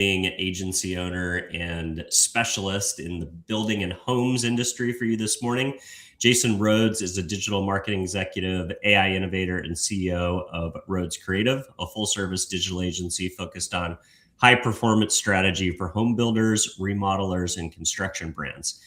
agency owner and specialist in the building and homes industry for you this morning. Jason Rhoads is a digital marketing executive, AI innovator, and CEO of Rhoads Creative, a full-service digital agency focused on high-performance strategy for home builders, remodelers, and construction brands.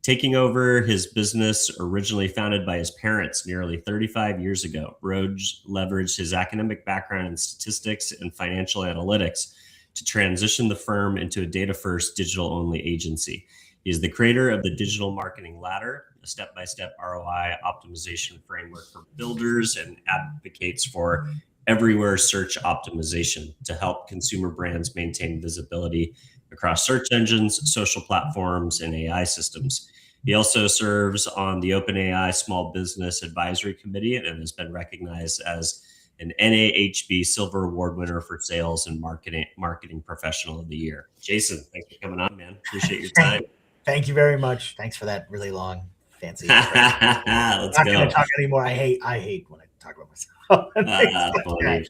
Taking over his business, originally founded by his parents nearly 35 years ago, Rhoads leveraged his academic background in statistics and financial analytics to transition the firm into a data-first, digital-only agency. He is the creator of the Digital Marketing Ladder, a step-by-step ROI optimization framework for builders, and advocates for everywhere search optimization to help consumer brands maintain visibility across search engines, social platforms, and AI systems. He also serves on the OpenAI Small Business Advisory Committee and has been recognized as an NAHB Silver Award winner for Sales and Marketing Professional of the Year. Jason, thanks for coming on, man. Appreciate your time. Thank you very much. Thanks for that really long, fancy. Let's I'm not going to talk anymore. I hate when I talk about myself.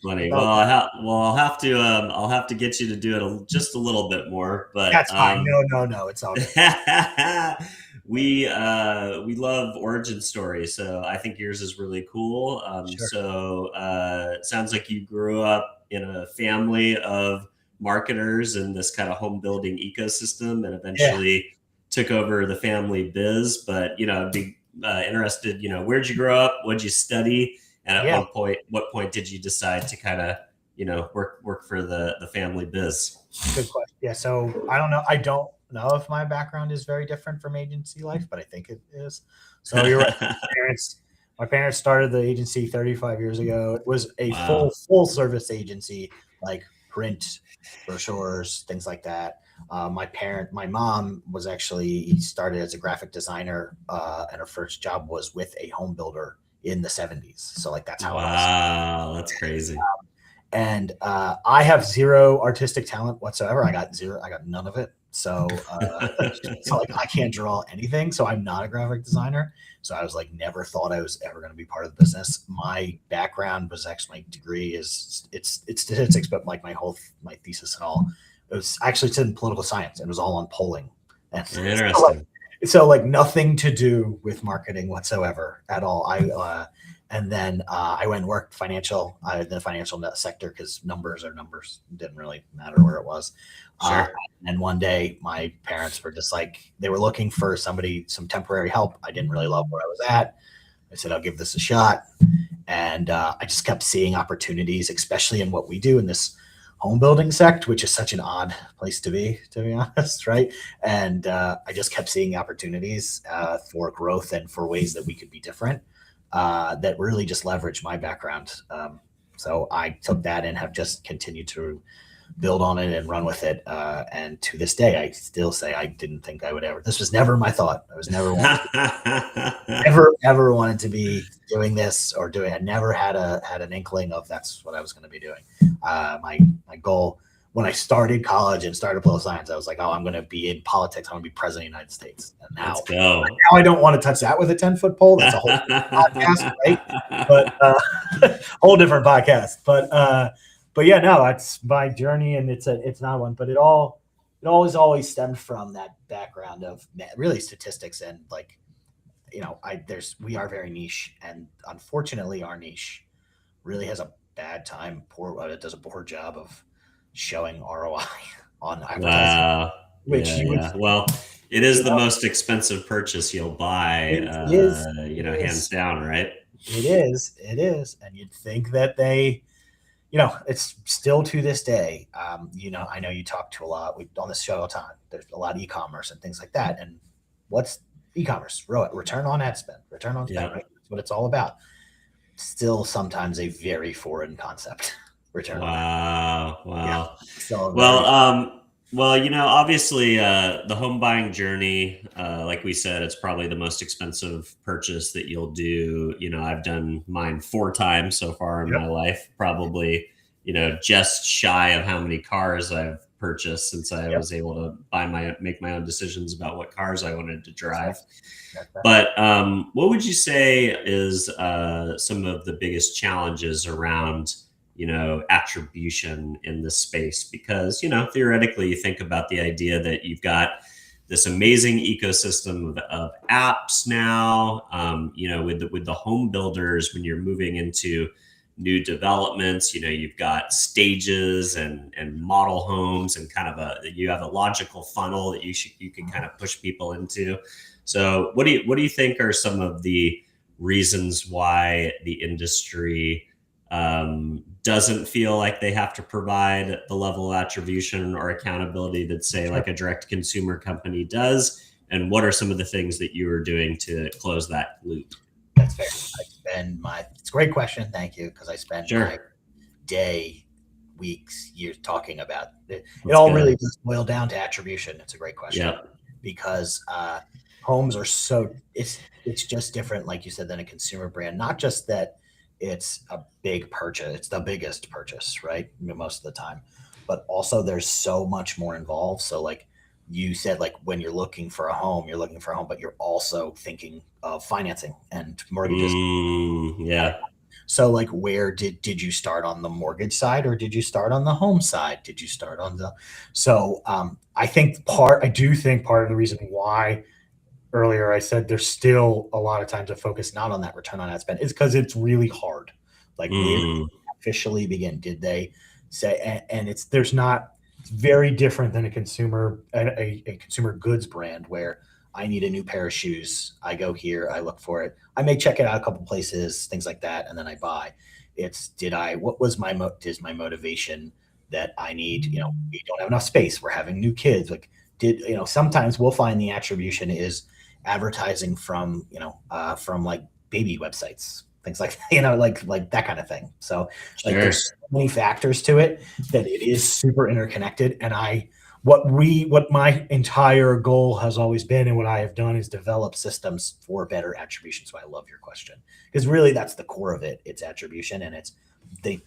Funny. Well, I'll have to get you to do it just a little bit more. But that's fine. No, it's all good. We love origin stories, so I think yours is really cool. Sure. So it sounds like you grew up in a family of marketers in this kind of home building ecosystem, and eventually took over the family biz. But I'd be interested. Where'd you grow up? What'd you study? And at what point did you decide to kind of work for the family biz? Good question. Yeah. So I don't know if my background is very different from agency life, but I think it is. So you're right. My parents started the agency 35 years ago. It was a full service agency, like print, brochures, things like that. My mom was actually started as a graphic designer, and her first job was with a home builder in the 70s. So like that's how. Wow, that's crazy. And I have zero artistic talent whatsoever. I got none of it. So, so like I can't draw anything. So I'm not a graphic designer. So I was like, never thought I was ever going to be part of the business. My background was actually, my degree it's statistics, but like my thesis and all, it was actually in political science. It was all on polling. And interesting. So nothing to do with marketing whatsoever at all. And then I went and worked in the financial sector because numbers are numbers. It didn't really matter where it was. Sure. And one day my parents were just like, they were looking for some temporary help. I didn't really love where I was at. I said, I'll give this a shot. And I just kept seeing opportunities, especially in what we do in this home building sector, which is such an odd place to be honest, right? And I just kept seeing opportunities for growth and for ways that we could be different. That really just leveraged my background. So I took that and have just continued to build on it and run with it. And to this day, I still say I didn't think I would ever. This was never my thought. I was never ever wanted to be doing this or doing. I never had an inkling of that's what I was going to be doing. My goal when I started college and started political science, I was like, oh, I'm going to be in politics. I'm going to be president of the United States. And now I don't want to touch that with a 10-foot pole. That's a whole podcast, right? But whole different podcast. But yeah, no, it's my journey, and it's not one, but it always stemmed from that background of really statistics and like, we are very niche, and unfortunately our niche really has a bad time. It does a poor job of showing ROI on advertising. Wow. Well, it is the most expensive purchase you'll buy, hands down, right? It is. And you'd think that they, it's still to this day, I know you talk to a lot, we've on this show all the time, there's a lot of e-commerce and things like that. And what's e-commerce? Return on ad spend, right? That's what it's all about. Still sometimes a very foreign concept. Wow. Yeah. So obviously the home buying journey, like we said, it's probably the most expensive purchase that you'll do. I've done mine 4 times so far in my life, probably, just shy of how many cars I've purchased since I was able to make my own decisions about what cars I wanted to drive. But what would you say is some of the biggest challenges around attribution in this space? Because, theoretically, you think about the idea that you've got this amazing ecosystem of apps now, with the home builders, when you're moving into new developments, you've got stages and model homes, and you have a logical funnel that you can kind of push people into. So what do you think are some of the reasons why the industry doesn't feel like they have to provide the level of attribution or accountability that, say, like a direct consumer company does? And what are some of the things that you are doing to close that loop? That's fair. It's a great question. Thank you. Because I spend my day, weeks, years talking about it. It all really does boil down to attribution. It's a great question because homes are it's just different, like you said, than a consumer brand. Not just that it's a big purchase, it's the biggest purchase, right? Most of the time, but also there's so much more involved. So like you said, like when you're looking for a home, but you're also thinking of financing and mortgages. So like, where did you start on the mortgage side, or did you start on the home side? Did you start on the, so I do think part of the reason why earlier I said there's still a lot of times a focus not on that return on ad spend is because it's really hard. Like where did they officially begin? Did they say, and it's very different than a consumer goods brand where I need a new pair of shoes. I go here, I look for it. I may check it out a couple places, things like that, and then I buy. What was my motivation that I need? We don't have enough space. We're having new kids. Like, sometimes we'll find the attribution is advertising from like baby websites, things like like that kind of thing. So like there's so many factors to it that it is super interconnected. And what my entire goal has always been, and what I have done, is develop systems for better attribution. So I love your question, because really that's the core of it. It's attribution, and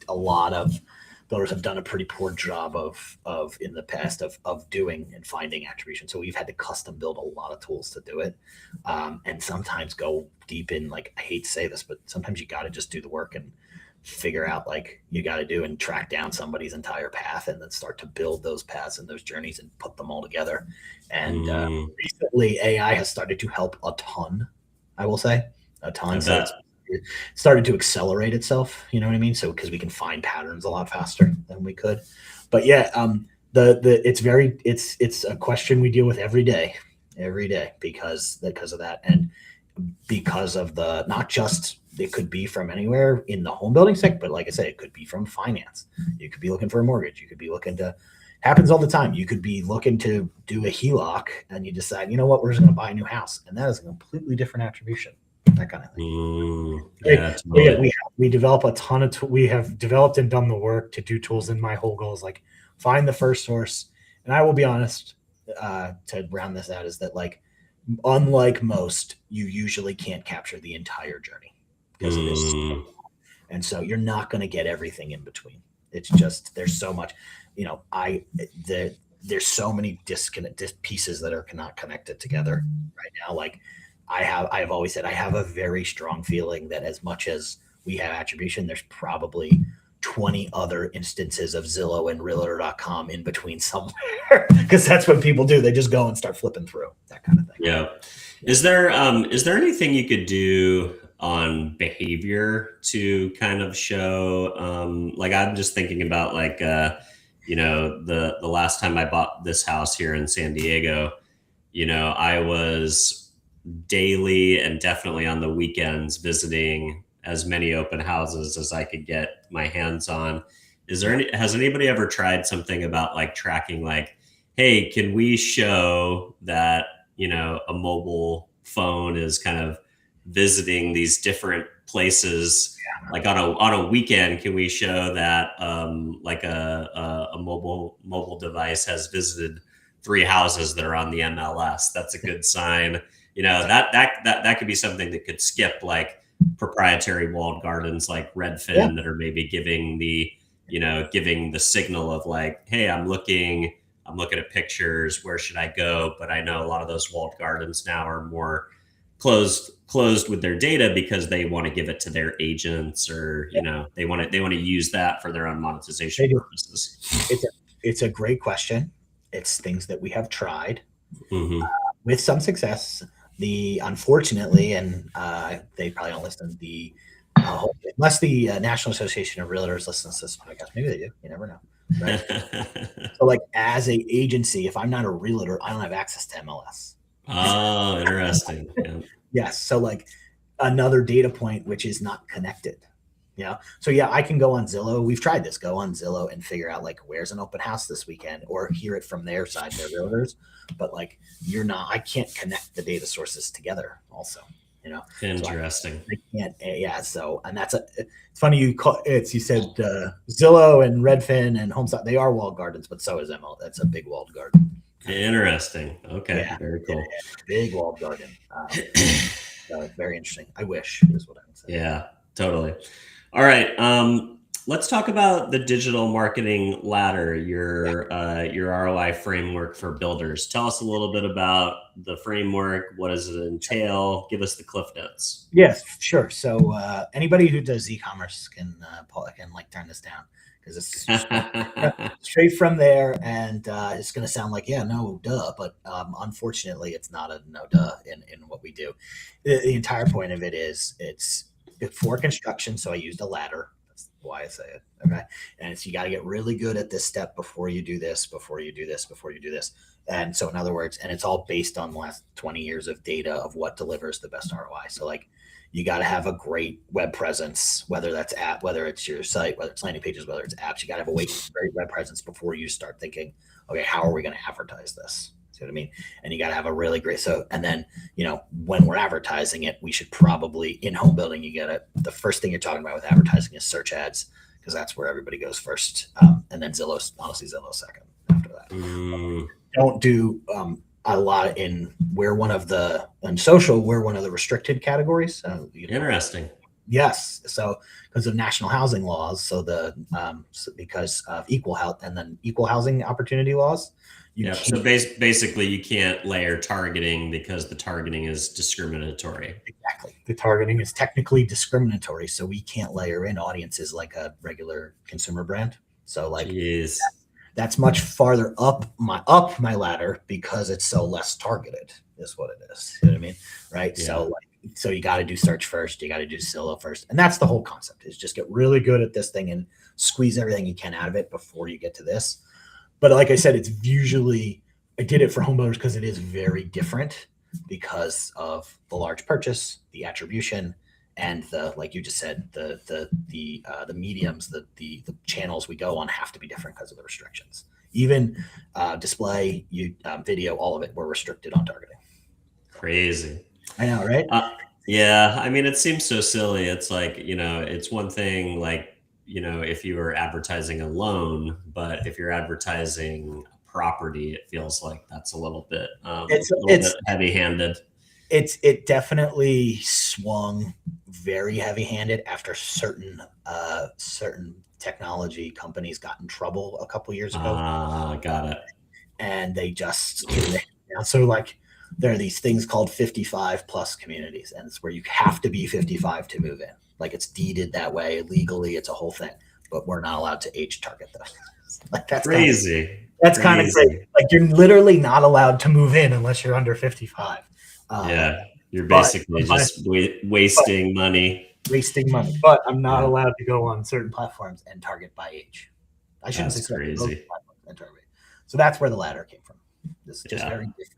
a lot of builders have done a pretty poor job of in the past of doing and finding attribution. So we've had to custom build a lot of tools to do it, and sometimes go deep in, like, I hate to say this, but sometimes you got to just do the work and figure out, like, you got to do and track down somebody's entire path, and then start to build those paths and those journeys and put them all together. And recently AI has started to help a ton, I will say a ton. So it started to accelerate itself, you know what I mean? So because we can find patterns a lot faster than we could. But yeah, it's a question we deal with every day because of that, and because of the, not just, it could be from anywhere in the home building sector, but like I said, it could be from finance. You could be looking for a mortgage. You could be looking to, happens all the time. You could be looking to do a HELOC, and you decide, you know what, we're just going to buy a new house, and that is a completely different attribution. That kind of thing. We develop a ton of we have developed and done the work to do tools, and my whole goal is, like, find the first source. And I will be honest, to round this out, is that, like, unlike most, you usually can't capture the entire journey because it is, and so you're not going to get everything in between. It's just, there's so much, there's so many disconnect pieces that are not connected together right now. Like, I've always said, I have a very strong feeling that as much as we have attribution, there's probably 20 other instances of Zillow and Realtor.com in between somewhere, because that's what people do. They just go and start flipping through, that kind of thing. Yeah. Is there anything you could do on behavior to kind of show, like, I'm just thinking about, like, the last time I bought this house here in San Diego, I was daily and definitely on the weekends visiting as many open houses as I could get my hands on. Has anybody ever tried something about, like, tracking, like, hey, can we show that, a mobile phone is kind of visiting these different places, like on a weekend? Can we show that, like a mobile device has visited 3 houses that are on the MLS? That's a good sign. That could be something that could skip, like, proprietary walled gardens like Redfin that are maybe giving the signal of, like, hey, I'm looking at pictures, where should I go? But I know a lot of those walled gardens now are more closed with their data because they want to give it to their agents, or they want to use that for their own monetization purposes. It's a great question. It's things that we have tried with some success. Unfortunately, and they probably don't listen to unless the National Association of Realtors listens to this podcast. Maybe they do. You never know. Right? So like as a agency, if I'm not a realtor, I don't have access to MLS. Oh, interesting. Yeah. Yes. So like another data point, which is not connected. So yeah, I can go on Zillow. We've tried this. Go on Zillow and figure out like where's an open house this weekend, or hear it from their side, their realtors. But like I can't connect the data sources together. Also, Interesting. So I can't. Yeah. So and it's funny you said Zillow and Redfin and HomeStop. They are walled gardens, but so is ML. That's a big walled garden. Interesting. Okay. Yeah. Very cool. Big walled garden. So very interesting. I wish is what I would say. Yeah. Totally. All right. Let's talk about the digital marketing ladder, your ROI framework for builders. Tell us a little bit about the framework. What does it entail? Give us the cliff notes. Yes, sure. So anybody who does e-commerce can like turn this down, because it's straight from there, and it's going to sound like no duh, but unfortunately, it's not a no duh in what we do. The entire point of it is it's before construction, so I used a ladder. That's why I say it. Okay. And it's, you got to get really good at this step before you do this, before you do this, before you do this. And so in other words, and it's all based on the last 20 years of data of what delivers the best ROI. So like you got to have a great web presence, whether that's app, whether it's your site, whether it's landing pages, whether it's apps. You got to have a great web presence before you start thinking, okay, how are we going to advertise this? See what I mean? And you got to have a really great, and then, when we're advertising it, we should probably, in home building, the first thing you're talking about with advertising is search ads, because that's where everybody goes first. And then Zillow second after that. Don't do a lot we're one of the restricted categories. Interesting. Yes. So because of national housing laws, because of equal housing opportunity laws. So basically you can't layer targeting because the targeting is discriminatory. Exactly. The targeting is technically discriminatory. So we can't layer in audiences like a regular consumer brand. So like that's much farther up my ladder, because it's so less targeted is what it is. You know what I mean? Right. Yeah. So you got to do search first. You got to do Zillow first. And that's the whole concept, is just get really good at this thing and squeeze everything you can out of it before you get to this. But like I said, I did it for homebuilders because it is very different because of the large purchase, the attribution, and like you just said, the mediums, the channels we go on have to be different because of the restrictions. Even display, video, all of it, we're restricted on targeting. Crazy. I know, right? Yeah. I mean, it seems so silly. It's like, it's one thing, like, if you were advertising a loan, but if you're advertising a property, it feels like that's a little bit, bit heavy-handed. It definitely swung very heavy-handed after certain technology companies got in trouble a couple years ago. Got it. And they just so like there are these things called 55 plus communities, and it's where you have to be 55 to move in. Like it's deeded that way legally. It's a whole thing, but we're not allowed to age target those. Like that's crazy. That's kind of crazy. Like you're literally not allowed to move in unless you're under 55. You're basically just wasting money. But I'm not allowed to go on certain platforms and target by age. I shouldn't say crazy. So that's where the ladder came from. This is just very different.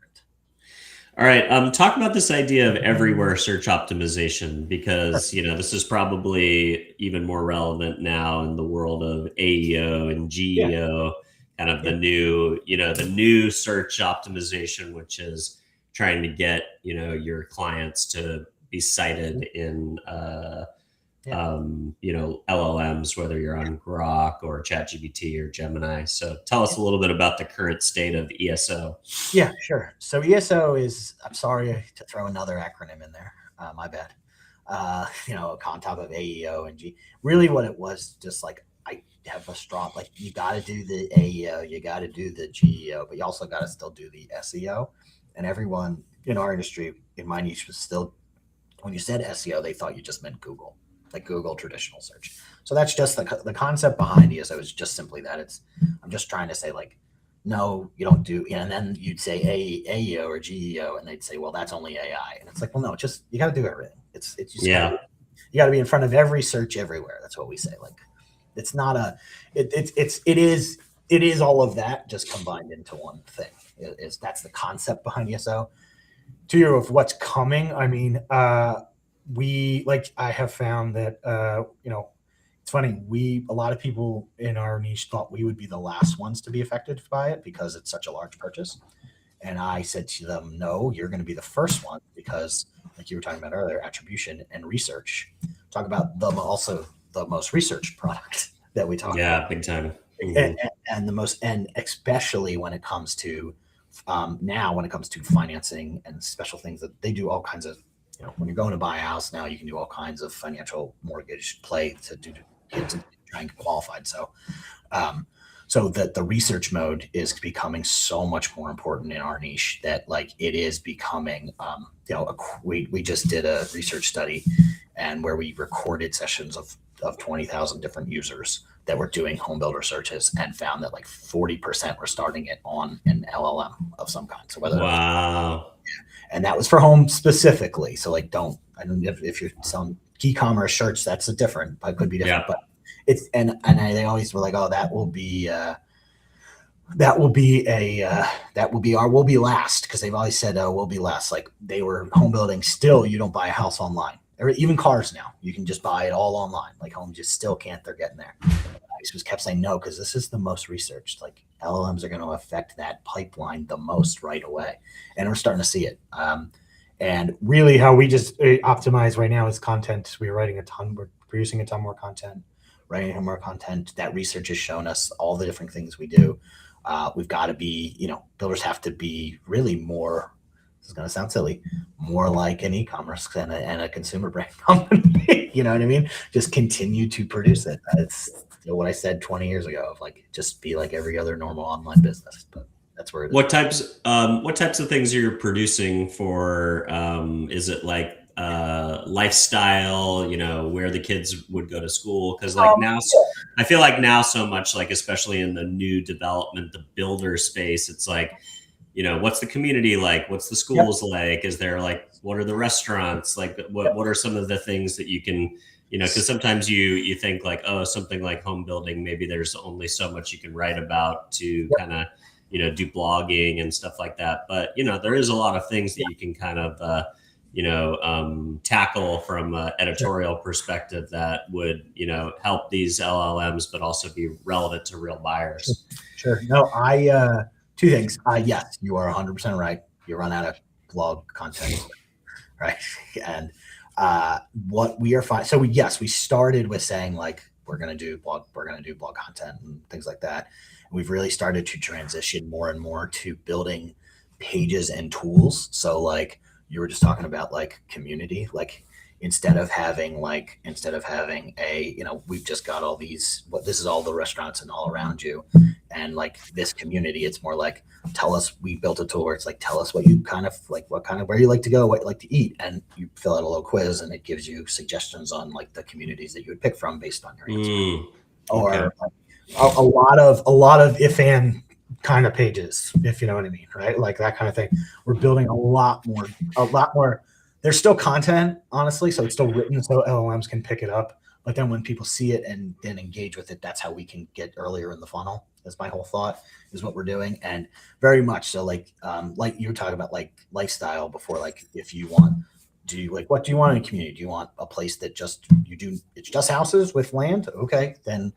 All right. Talk about this idea of everywhere search optimization, because, this is probably even more relevant now in the world of AEO and GEO, kind of the new search optimization, which is trying to get, your clients to be cited in, LLMs, whether you're on Grok or ChatGPT or Gemini. So tell us a little bit about the current state of ESO. Yeah, sure. So ESO is, I'm sorry to throw another acronym in there. My bad. On top of AEO and G. Really what it was, just like I have a strong, like you got to do the AEO, you got to do the GEO, but you also got to still do the SEO. and everyone in our industry, in my niche, was still, when you said SEO, they thought you just meant Google, like Google traditional search. So that's just the concept behind ESO is just simply that. I'm just trying to say, like, no, you don't do, and then you'd say AEO or GEO, and they'd say, well, that's only AI. And it's like, well, no, just, you got to do everything. It's just, Yeah. you got to be in front of every search everywhere. That's what we say. Like, it's not it is all of that just combined into one thing. That's the concept behind ESO. To you of what's coming, I mean, I have found that, it's funny. A lot of people in our niche thought we would be the last ones to be affected by it because it's such a large purchase. And I said to them, no, you're going to be the first one because, like you were talking about earlier, attribution and research. Talk about also the most researched product that we talk about. Yeah, big time. Mm-hmm. And especially when it comes to now, when it comes to financing and special things that they do all kinds of, when you're going to buy a house now, you can do all kinds of financial mortgage play to try and get qualified. So, so that the research mode is becoming so much more important in our niche that, like, it is becoming, we just did a research study and where we recorded sessions of 20,000 different users that were doing home builder searches and found that like 40% were starting it on an LLM of some kind. So whether and that was for home specifically. So like, if you're selling e-commerce shirts, that's it could be different, yeah. But it's, they always were like, oh, we'll be last. Cause they've always said, oh, we'll be last. Like, they were home building. Still, you don't buy a house online, or even cars now. You can just buy it all online. Like, home just still can't. They're getting there. I just kept saying no, because this is the most researched. Like, LLMs are going to affect that pipeline the most right away, and we're starting to see it. And really, how we just optimize right now is content. We're producing a ton more content, writing a ton more content. That research has shown us all the different things we do. We've got to be, builders have to be really more. This is going to sound silly, more like an e-commerce and a consumer brand company. You know what I mean? Just continue to produce it. It's what I said 20 years ago of, like, just be like every other normal online business. But that's where it is. What types of things are you producing for? Is it like lifestyle, where the kids would go to school? Because like now, I feel like now so much, like, especially in the new development, the builder space, it's like, what's the community like? What's the schools like? Is there, like, what are the restaurants like? What are some of the things that you can, because sometimes you think like, oh, something like home building, maybe there's only so much you can write about to kind of, do blogging and stuff like that. But, there is a lot of things that you can kind of, tackle from an editorial perspective that would, help these LLMs, but also be relevant to real buyers. Sure. No, two things. Yes, you are 100% right. You run out of blog content, right? And what we are fine. So we started with saying, like, we're going to do blog content and things like that. And we've really started to transition more and more to building pages and tools. So, like, you were just talking about, like, community, like, instead of having we've just got all these, this is all the restaurants and all around you. And, like, this community, it's more like, we built a tool where it's like, tell us what you kind of like, where you like to go, what you like to eat. And you fill out a little quiz and it gives you suggestions on, like, the communities that you would pick from based on your answer. Or a lot of if and kind of pages, if you know what I mean, right? Like that kind of thing. We're building a lot more. There's still content, honestly, so it's still written so LLMs can pick it up. But then when people see it and then engage with it, that's how we can get earlier in the funnel. That's my whole thought, is what we're doing. And very much so, like you were talking about, like, lifestyle before, like, if you want, what do you want in a community? Do you want a place that it's just houses with land? Okay, then,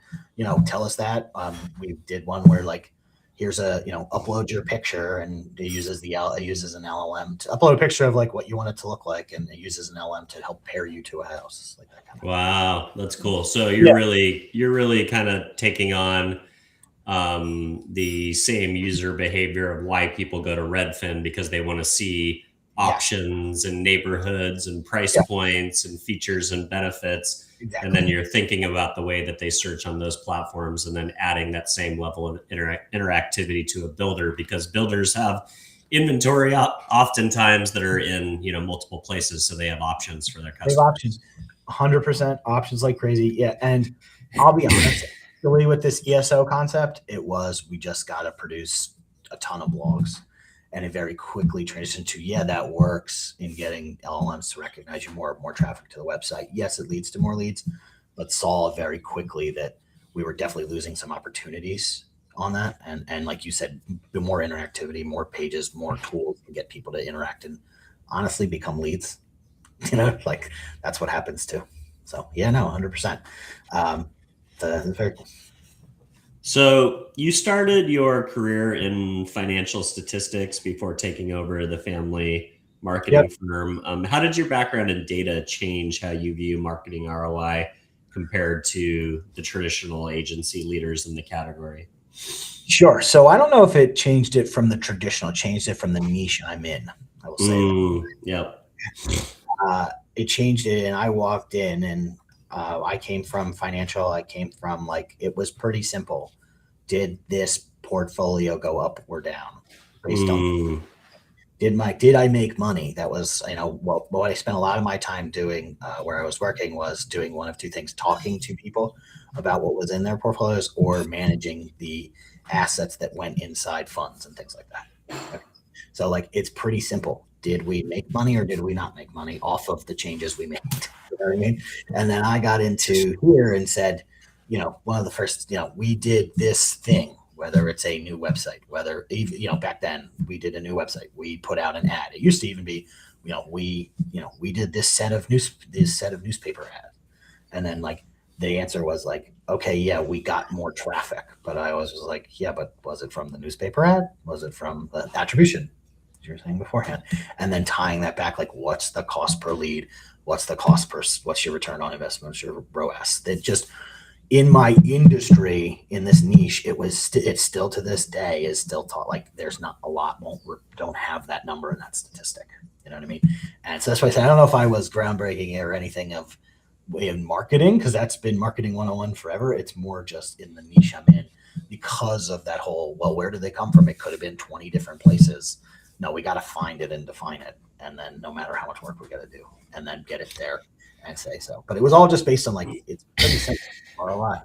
tell us that. We did one where, like, here's upload your picture, and it uses an LLM to upload a picture of, like, what you want it to look like, and it uses an LLM to help pair you to a house, like that kind of Wow, that's cool. So you're really kind of taking on the same user behavior of why people go to Redfin, because they want to see options and neighborhoods and price points and features and benefits. Exactly. And then you're thinking about the way that they search on those platforms, and then adding that same level of interactivity to a builder, because builders have, inventory oftentimes that are in, multiple places. So they have options for their They have customers. options, 100% options like crazy. Yeah. And I'll be honest, really with this ESO concept, we just got to produce a ton of blogs. And it very quickly transitioned to, yeah, that works in getting LLMs to recognize you more traffic to the website. Yes, it leads to more leads, but saw very quickly that we were definitely losing some opportunities on that. And like you said, the more interactivity, more pages, more tools to get people to interact and honestly become leads. Like that's what happens too. So yeah, no, 100%. Very cool. So you started your career in financial statistics before taking over the family marketing firm. How did your background in data change how you view marketing ROI compared to the traditional agency leaders in the category? Sure. So I don't know if it changed it from the traditional, changed it from the niche I'm in. I will say that. Yep. It changed it, and I walked in, and I came from financial. I came from it was pretty simple. Did this portfolio go up or down based on did I make money? That was what I spent a lot of my time doing where I was working was doing one of two things: talking to people about what was in their portfolios or managing the assets that went inside funds and things like that. Okay. So it's pretty simple. Did we make money or did we not make money off of the changes we made? You know what I mean? And then I got into here and said, one of the first, we did this thing, whether it's a new website, whether even, back then we did a new website, we put out an ad. It used to even be, we did this set of newspaper ads. And then the answer was okay, yeah, we got more traffic. But I was yeah, but was it from the newspaper ad? Was it from the attribution? You were saying beforehand, and then tying that back, what's the cost per lead? What's your return on investment? What's your ROAS? That just in my industry, in this niche, it's still to this day is still taught there's not a lot, don't have that number in that statistic. You know what I mean? And so that's why I say I don't know if I was groundbreaking or anything in marketing, because that's been marketing 101 forever. It's more just in the niche I'm in because of that whole, well, where did they come from? It could have been 20 different places. No, we got to find it and define it. And then no matter how much work we got to do and then get it there and say so. But it was all just based on it's pretty simple. ROI.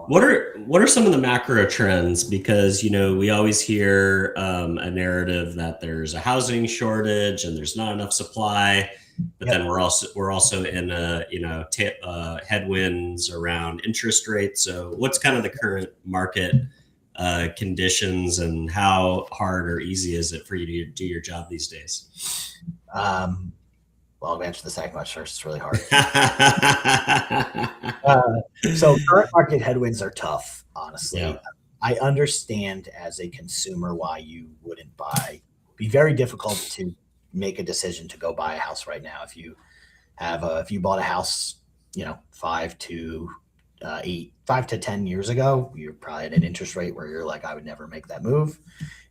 What are some of the macro trends? Because, we always hear a narrative that there's a housing shortage and there's not enough supply, but then we're also in headwinds around interest rates. So what's kind of the current market conditions and how hard or easy is it for you to do your job these days? Well, I'll answer the second question first. It's really hard. So current market headwinds are tough, honestly. Yeah. I understand as a consumer why you wouldn't buy. It'd be very difficult to make a decision to go buy a house right now. If you bought a house, 5 to 10 years ago, you're probably at an interest rate where you're I would never make that move.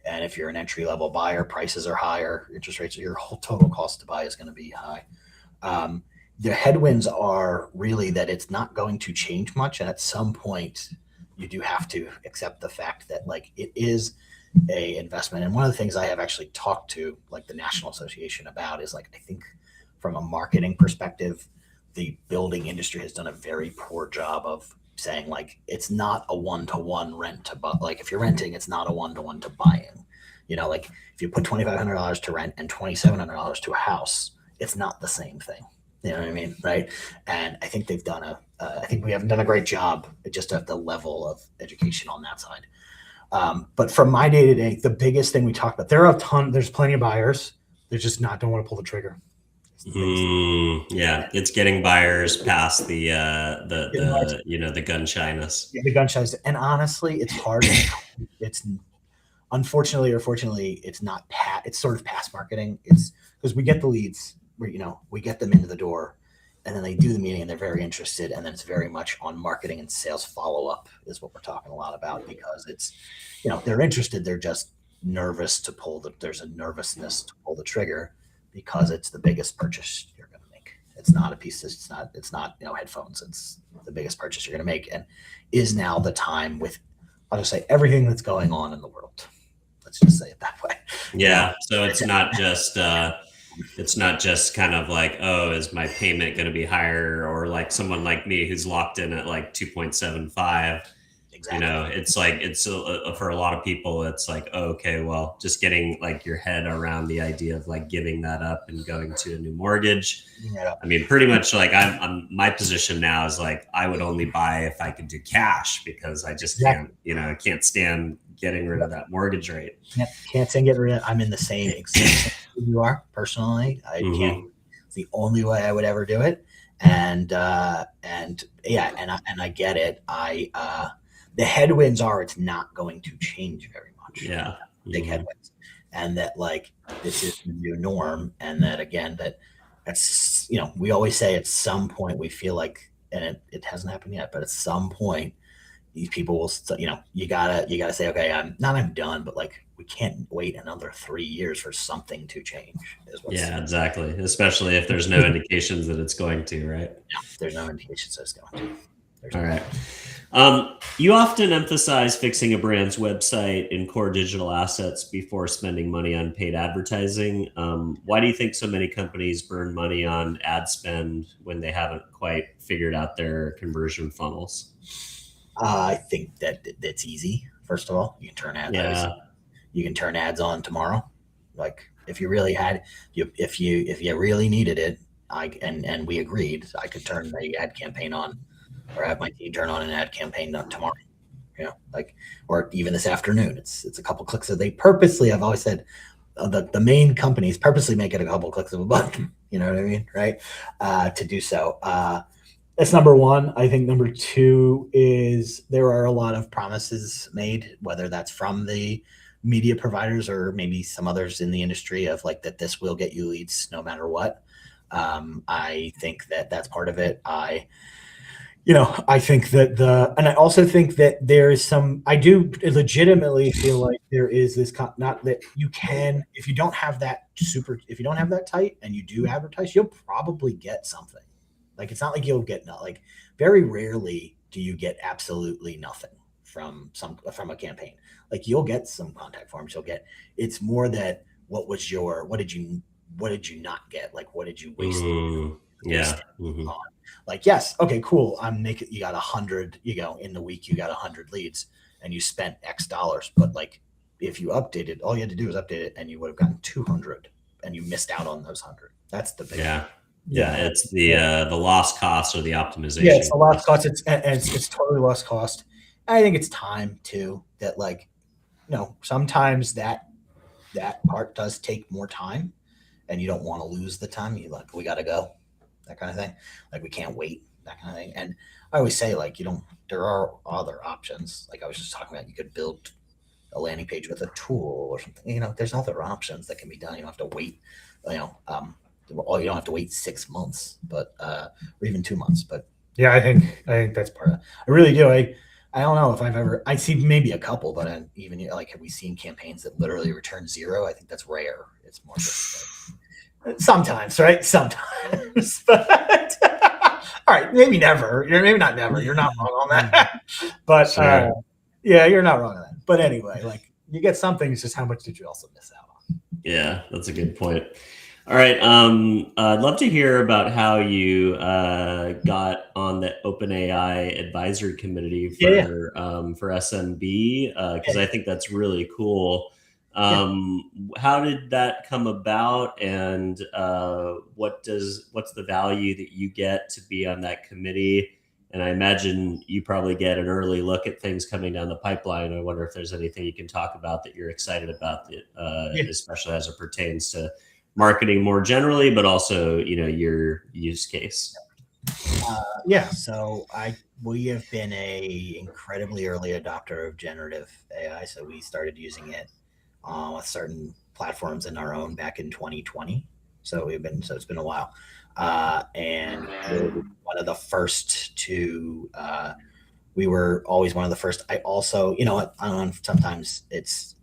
And if you're an entry level buyer, prices are higher, interest rates, your whole total cost to buy is going to be high. The headwinds are really that it's not going to change much. And at some point you do have to accept the fact that it is a investment. And one of the things I have actually talked to the National Association about is I think from a marketing perspective, the building industry has done a very poor job of saying it's not a one-to-one rent to buy. If you're renting, it's not a one-to-one to buying. If you put $2,500 to rent and $2,700 to a house, it's not the same thing. You know what I mean? Right. And I think I think we haven't done a great job just at the level of education on that side. But from my day to day, the biggest thing we talk about, there's plenty of buyers. They're just don't want to pull the trigger. Yeah, it's getting buyers past the gun shyness. Yeah, the gun shyness, and honestly, it's hard. It's unfortunately or fortunately, it's not it's sort of past marketing. It's because we get the leads, we get them into the door, and then they do the meeting and they're very interested, and then it's very much on marketing and sales follow up is what we're talking a lot about, because it's they're interested, they're just nervous to there's a nervousness to pull the trigger. Because it's the biggest purchase you're going to make. It's not it's not headphones. It's the biggest purchase you're going to make, and is now the time with, I'll just say, everything that's going on in the world. Let's just say it that way. Yeah. So it's not just kind of like, oh, is my payment going to be higher, or like someone like me who's locked in at like 2.75. Exactly. It's like for a lot of people, it's like, oh, okay, well, just getting like your head around the idea of like giving that up and going to a new mortgage. I mean, pretty much like I'm my position now is like I would only buy if I could do cash, because I just can't, I can't stand getting rid of that mortgage rate. Can't stand getting rid of it. I'm in the same exact you are personally. I can't. It's the only way I would ever do it. And I get it. The headwinds are it's not going to change very much. Yeah. Big headwinds. And that like this is the new norm. And that again, that's we always say at some point we feel like, and it hasn't happened yet, but at some point these people will, you gotta say, okay, I'm done, but like we can't wait another 3 years for something to change. Yeah, exactly. Especially if there's no indications that it's going to, right? Yeah, there's no indications that it's going to. All right. You often emphasize fixing a brand's website and core digital assets before spending money on paid advertising. Why do you think so many companies burn money on ad spend when they haven't quite figured out their conversion funnels? I think that it's easy. First of all, you can turn ads. Yeah. You can turn ads on tomorrow. Like if you really had, if you really needed it, and we agreed, I could turn the ad campaign on, or have my team turn on an ad campaign tomorrow. Or even this afternoon. It's a couple clicks. So they purposely, I've always said, the main companies purposely make it a couple clicks of a button. You know what I mean, right? To do so. That's number one. I think number two is there are a lot of promises made, whether that's from the media providers or maybe some others in the industry, of like that this will get you leads no matter what. I think that's part of it. I think that and I also think that there is I do legitimately feel like there is this, not that you can, if you don't have that tight and you do advertise, you'll probably get something. Like, it's not like you'll get, like, very rarely do you get absolutely nothing from a campaign. Like, you'll get some contact forms. It's more that what did you not get? Like, what did you waste? On? Like, yes, okay, cool. You got 100, in the week you got 100 leads and you spent X dollars. But like, if you updated, all you had to do was update it and you would have gotten 200 and you missed out on those 100. That's the big thing. Yeah, it's the lost cost or the optimization. Yeah, it's the lost cost. It's totally lost cost. And I think it's time too. That like, sometimes that part does take more time, and you don't want to lose the time. You like, we got to go, that kind of thing. Like, we can't wait, that kind of thing. And I always say, like, there are other options. Like I was just talking about, you could build a landing page with a tool or something. There's other options that can be done. You don't have to wait. You don't have to wait 6 months, but or even 2 months. But yeah, I think that's part of it. I really do. I don't know if I see maybe a couple, but even like, have we seen campaigns that literally return zero? I think that's rare. It's more sometimes, right? Sometimes, but all right, maybe never. Maybe not never. You're not wrong on that. But sure. Yeah, you're not wrong on that. But anyway, like, you get something. It's just how much did you also miss out on? Yeah, that's a good point. All right. I'd love to hear about how you got on the OpenAI advisory committee for SMB, because I think that's really cool. How did that come about, and what's the value that you get to be on that committee? And I imagine you probably get an early look at things coming down the pipeline. I wonder if there's anything you can talk about that you're excited about, especially as it pertains to marketing more generally, but also, your use case. So we have been a incredibly early adopter of generative AI. So we started using it with certain platforms in our own back in 2020. So it's been a while. And we're one of the first to, we were always one of the first. I also, I don't know, sometimes it's,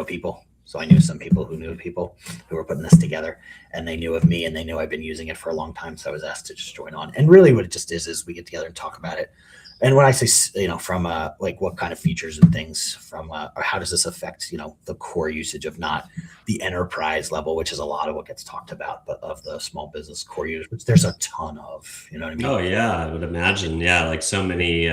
people. So I knew some people who knew people who were putting this together, and they knew of me, and they knew I've been using it for a long time. So I was asked to just join on. And really what it just is we get together and talk about it. And when I say, from like what kind of features and things from, or how does this affect, the core usage of not the enterprise level, which is a lot of what gets talked about, but of the small business core users, which there's a ton of, you know what I mean? Oh yeah, I would imagine. Yeah, like so many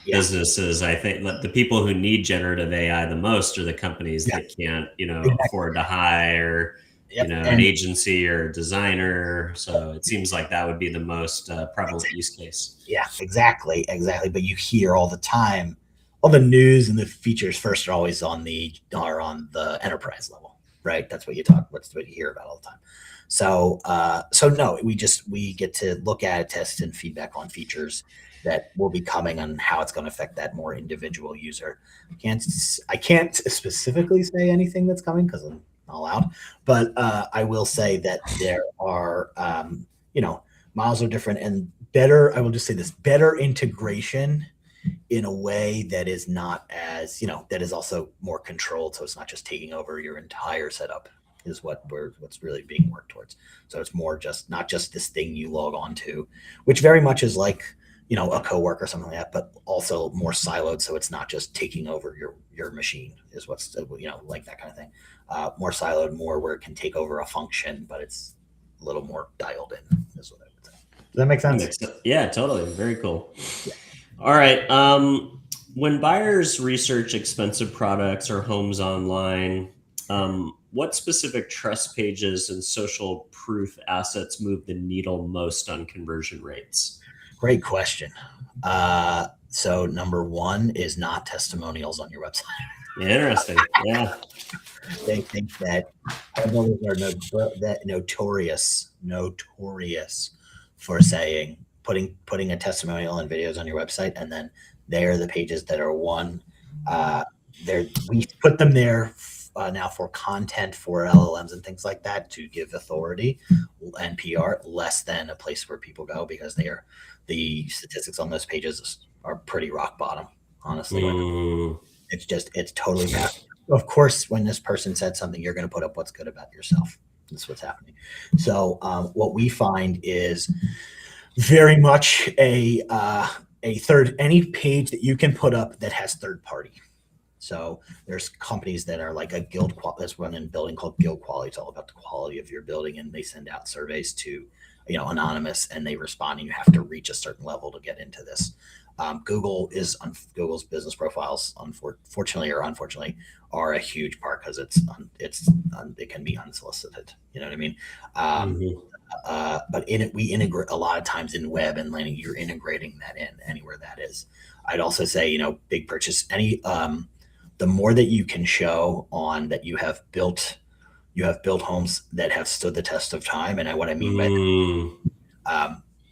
businesses. I think that the people who need generative AI the most are the companies that can't, Exactly. afford to hire, Yep. an agency or a designer. So it seems like that would be the most prevalent use case. Yeah, exactly. But you hear all the time, all the news and the features first are always on the enterprise level, right? That's what you hear about all the time. So, no, we get to look at it, test, and feedback on features that will be coming and how it's going to affect that more individual user. I can't specifically say anything that's coming because I'm not allowed, but I will say that there are, models are different and better. I will just say this: better integration in a way that is not as, that is also more controlled. So it's not just taking over your entire setup is what's really being worked towards. So it's more just not just this thing you log on to, which very much is like, a coworker or something like that, but also more siloed. So it's not just taking over your machine is what's, like that kind of thing. More siloed, more where it can take over a function, but it's a little more dialed in is what I would say. Does that make sense? Yeah, totally. Very cool. Yeah. All right. When buyers research expensive products or homes online, what specific trust pages and social proof assets move the needle most on conversion rates? Great question. So number one is not testimonials on your website. Interesting. Yeah. They think that homebuilders are notorious for saying putting a testimonial and videos on your website, and then they're the pages that are we put them there now for content for LLMs and things like that to give authority and PR less than a place where people go because the statistics on those pages are pretty rock bottom, honestly. It's totally bad. Of course, when this person said something, you're going to put up what's good about yourself. That's what's happening. So what we find is very much any page that you can put up that has third party. So there's companies that are like a guild that's run in building called Guild Quality. It's all about the quality of your building, and they send out surveys to anonymous, and they respond, and you have to reach a certain level to get into this. Google's business profiles, unfortunately or unfortunately, are a huge part because it can be unsolicited. You know what I mean? But we integrate a lot of times in web and landing. You're integrating that in anywhere that is. I'd also say big purchase. The more that you can show on that you have built homes that have stood the test of time, and what I mean by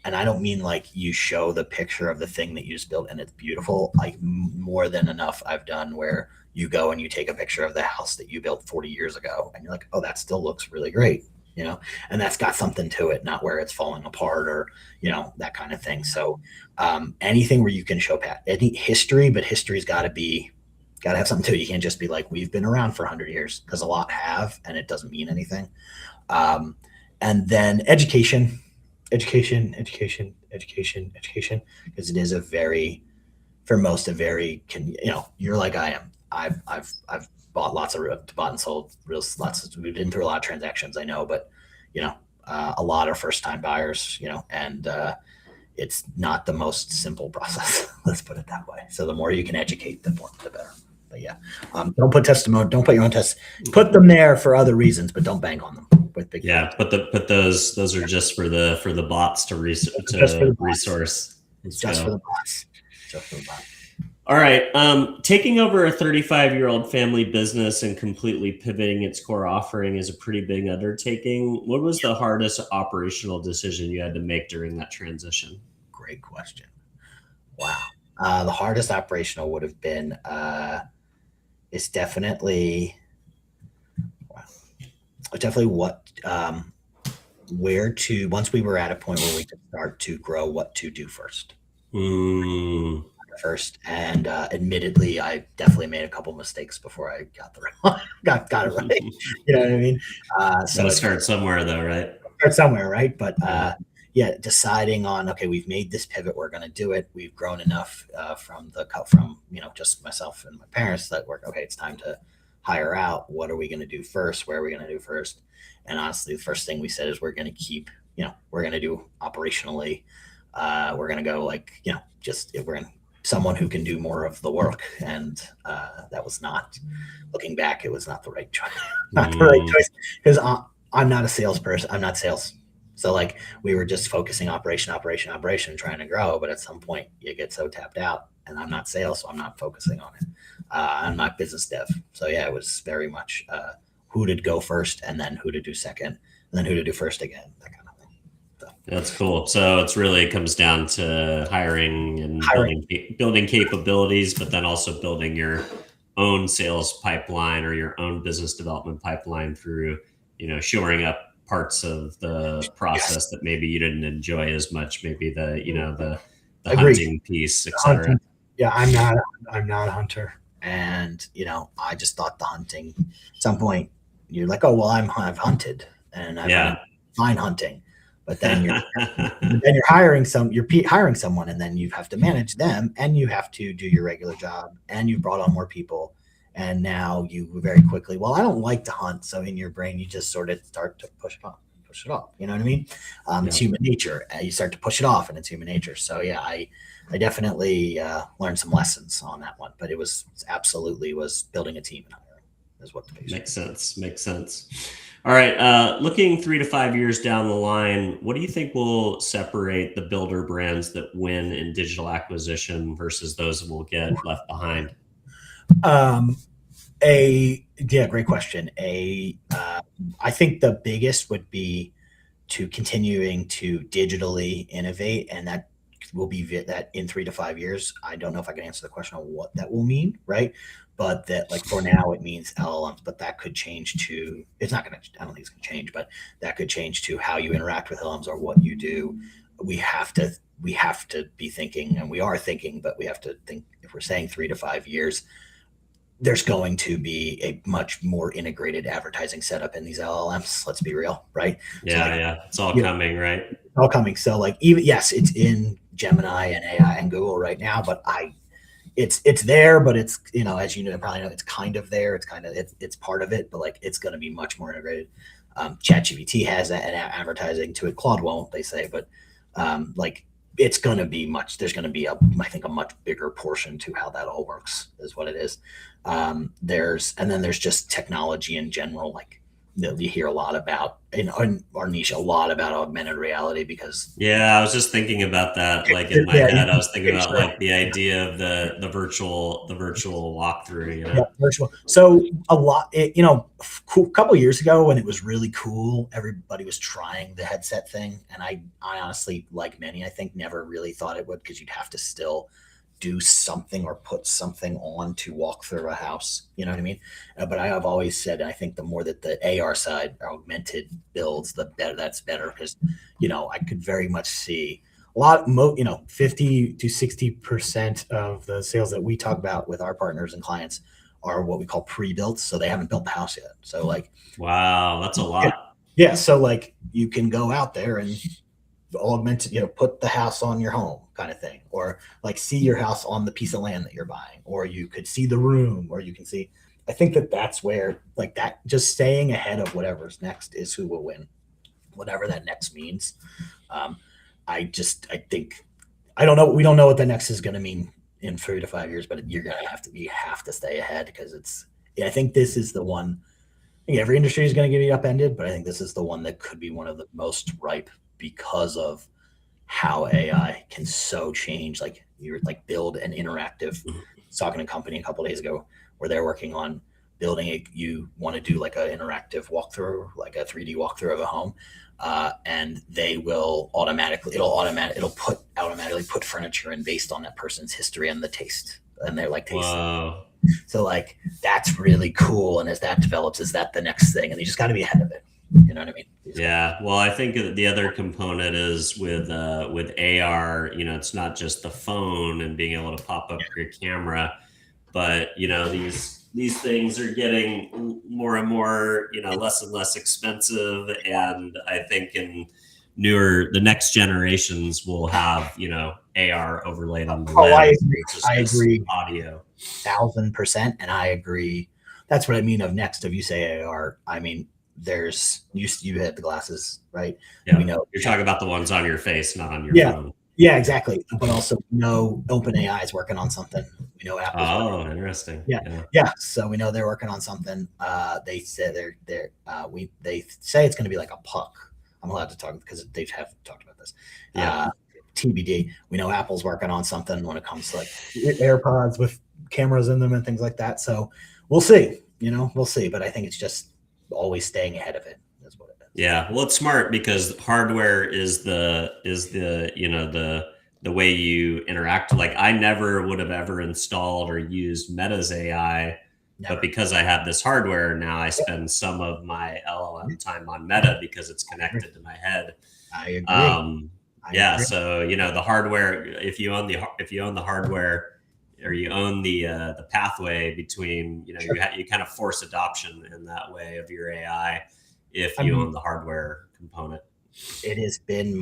and I don't mean like you show the picture of the thing that you just built and it's beautiful. Like more than enough I've done where you go and you take a picture of the house that you built 40 years ago and you're like, oh, that still looks really great, and that's got something to it, not where it's falling apart or, that kind of thing. So anything where you can show any history, but history's got to have something to it. You can't just be like, we've been around for 100 years, because a lot have, and it doesn't mean anything. And then education, because it is you're like I am. I've bought and sold we've been through a lot of transactions, I know, but a lot of first time buyers, and it's not the most simple process. Let's put it that way. So the more you can educate, the better. But yeah, don't put your own tests. Put them there for other reasons, but don't bank on them with big. Yeah, but those are just for the bots to resource. Just for the bots. All right. Taking over a 35-year-old family business and completely pivoting its core offering is a pretty big undertaking. What was the hardest operational decision you had to make during that transition? Great question. Wow. The hardest operational would have been it's definitely once we were at a point where we could start to grow, what to do first. And admittedly, I definitely made a couple mistakes before I got got it right. You know what I mean? So start somewhere though, right? Start somewhere, right? But deciding on, okay, we've made this pivot, we're going to do it. We've grown enough from just myself and my parents that we're okay. It's time to hire out. What are we going to do first? Where are we going to do first? And honestly, the first thing we said is we're going to keep, we're going to do operationally. We're going to go we're going someone who can do more of the work. And that was not, looking back, it was not the right choice. Not the right choice, because I'm not a salesperson. I'm not sales. So like we were just focusing operation, trying to grow. But at some point you get so tapped out, and I'm not sales, so I'm not focusing on it. I'm not business dev. So yeah, it was very much who to go first, and then who to do second, and then who to do first again, that kind of thing. So. That's cool. So it's really comes down to hiring and building capabilities, but then also building your own sales pipeline or your own business development pipeline through, shoring up parts of the process that maybe you didn't enjoy as much, maybe the hunting piece, etc. Yeah, I'm not a hunter. And, I just thought the hunting, at some point you're like, oh, well, I've hunted and I'm fine hunting. But then you're hiring someone, and then you have to manage them, and you have to do your regular job, and you've brought on more people. And now you very quickly, well, I don't like to hunt. So in your brain, you just sort of start to push it off. You know what I mean? It's human nature. You start to push it off, and it's human nature. So yeah, I definitely learned some lessons on that one, but it was absolutely building a team and hiring is what the case makes sense. All right. Looking 3 to 5 years down the line, what do you think will separate the builder brands that win in digital acquisition versus those that will get left behind? Great question. I think the biggest would be to continuing to digitally innovate, and that will be that in 3 to 5 years. I don't know if I can answer the question on what that will mean, right? But that, like, for now it means LLMs, but that could change to, I don't think it's going to change, but that could change to how you interact with LLMs or what you do. We have to be thinking, and we are thinking, but we have to think, if we're saying 3 to 5 years, there's going to be a much more integrated advertising setup in these LLMs. Let's be real, right? Yeah, It's all coming, right? It's all coming. So like, even, yes, it's in Gemini and AI and Google right now, but it's there, but it's, as you know, probably know, it's kind of there. It's part of it, but like, it's going to be much more integrated. ChatGPT has an advertising to it. Claude won't, they say, but it's going to be there's going to be I think a much bigger portion to how that all works is what it is. There's just technology in general, like you hear a lot about in our niche, a lot about augmented reality, because I was just thinking about that. Like in my head, I was thinking about like the idea of the virtual walkthrough. Virtual. So a couple of years ago when it was really cool, everybody was trying the headset thing, and I honestly, like many, I think, never really thought it would, because you'd have to still do something or put something on to walk through a house. You know what I mean? But I have always said, I think the more that the AR side, augmented builds, the better. That's better, because, I could very much see a lot, 50 to 60% of the sales that we talk about with our partners and clients are what we call pre-built. So they haven't built the house yet. So like, wow, that's a lot. Yeah. So like, you can go out there and augmented, put the house on your home kind of thing, or like see your house on the piece of land that you're buying, or you could see the room, or you can see. I think that's where, like, that just staying ahead of whatever's next is who will win, whatever that next means. I think, I don't know. We don't know what the next is going to mean in 3 to 5 years, but you have to stay ahead, because I think this is the one. I think every industry is going to get upended, but I think this is the one that could be one of the most ripe, because of how AI can so change. Like, you're like build an interactive. I was talking to a company a couple of days ago where they're working on building you want to do like an interactive walkthrough, like a 3D walkthrough of a home, and they will automatically put furniture in based on that person's history and the taste, and they're like tasting. Wow. So like, that's really cool. And as that develops, is that the next thing? And you just got to be ahead of it. You know what I mean? Yeah. Well, I think the other component is with AR, it's not just the phone and being able to pop up your camera, but these things are getting more and more, less and less expensive. And I think in the next generations will have, AR overlaid on the Oh, I lens. agree. I agree. Audio. 1,000%. And I agree. That's what I mean of next. If you say AR, I mean, you had the glasses, right? Yeah. We know You're talking about the ones on your face, not on your phone. Yeah, exactly. But also, we know OpenAI is working on something. We know Apple's Oh, interesting. Yeah. So we know they're working on something. They say they say it's going to be like a puck. I'm allowed to talk because they have talked about this. TBD. We know Apple's working on something when it comes to like AirPods with cameras in them and things like that. So we'll see. We'll see. But I think it's just always staying ahead of it. Is what it is. Yeah, well, it's smart because hardware is the way you interact. Like I never would have ever installed or used Meta's AI, but because I have this hardware now, I spend some of my LLM time on Meta because it's connected to my head. I agree. I agree. So the hardware, if you own the hardware, or you own the pathway between, you kind of force adoption in that way of your AI if you own the hardware component. It has been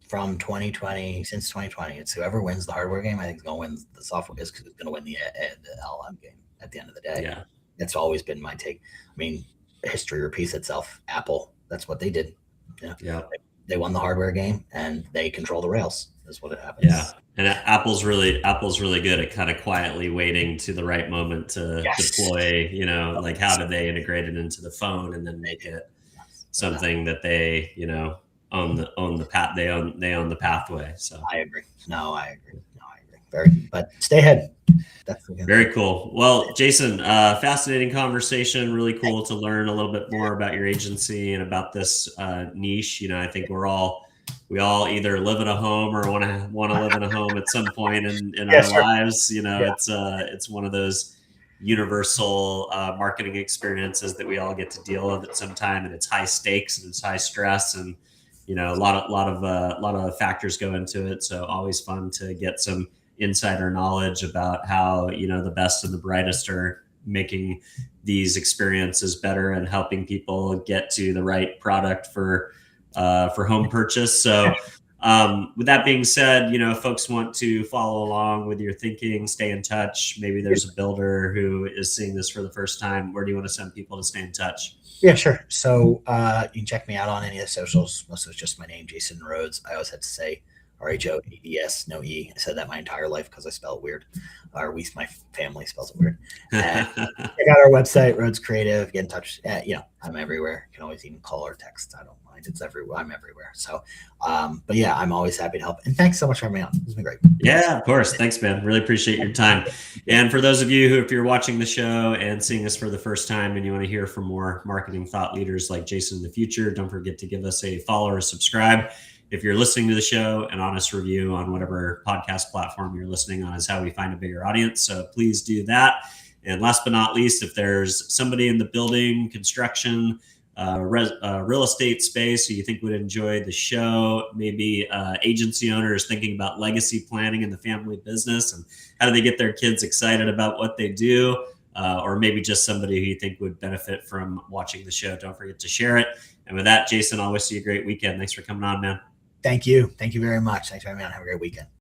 from 2020, since 2020, it's whoever wins the hardware game, I think is going to win the software, is going to win the LLM game at the end of the day. Yeah. That's always been my take. I mean, history repeats itself. Apple, that's what they did. Yeah. They won the hardware game and they control the rails. Is what it happens. Yeah. And Apple's really good at kind of quietly waiting to the right moment to deploy, like how do they integrate it into the phone and then make it something that they, own the path. They own the pathway. So I agree. I agree. But stay ahead. That's very cool. Well, Jason, fascinating conversation. Really cool to learn a little bit more about your agency and about this niche. I think we all either live in a home or want to live in a home at some point in our lives. It's one of those universal marketing experiences that we all get to deal with at some time, and it's high stakes and it's high stress, and a lot of factors go into it. So always fun to get some insider knowledge about how the best and the brightest are making these experiences better and helping people get to the right product for home purchase. So with that being said, if folks want to follow along with your thinking, stay in touch. Maybe there's a builder who is seeing this for the first time. Where do you want to send people to stay in touch? Yeah, sure. So you can check me out on any of the socials. Most of it's just my name, Jason Rhoads. I always have to say Rhoads, no E. I said that my entire life because I spell it weird. Or my family spells it weird. Check out our website, Rhoads Creative. Get in touch. I'm everywhere. You can always even call or text. I don't mind. It's everywhere. I'm everywhere. So, but yeah, I'm always happy to help. And thanks so much for having me on. It's been great. Yeah, of course. Thanks, man. Really appreciate your time. And for those of you who, if you're watching the show and seeing this for the first time and you want to hear from more marketing thought leaders like Jason in the future, don't forget to give us a follow or subscribe. If you're listening to the show, an honest review on whatever podcast platform you're listening on is how we find a bigger audience. So please do that. And last but not least, if there's somebody in the building, construction, real estate space who you think would enjoy the show, maybe agency owners thinking about legacy planning in the family business and how do they get their kids excited about what they do, or maybe just somebody who you think would benefit from watching the show, don't forget to share it. And with that, Jason, I'll wish you a great weekend. Thanks for coming on, man. Thank you. Thank you very much. Thanks for having me on. Have a great weekend.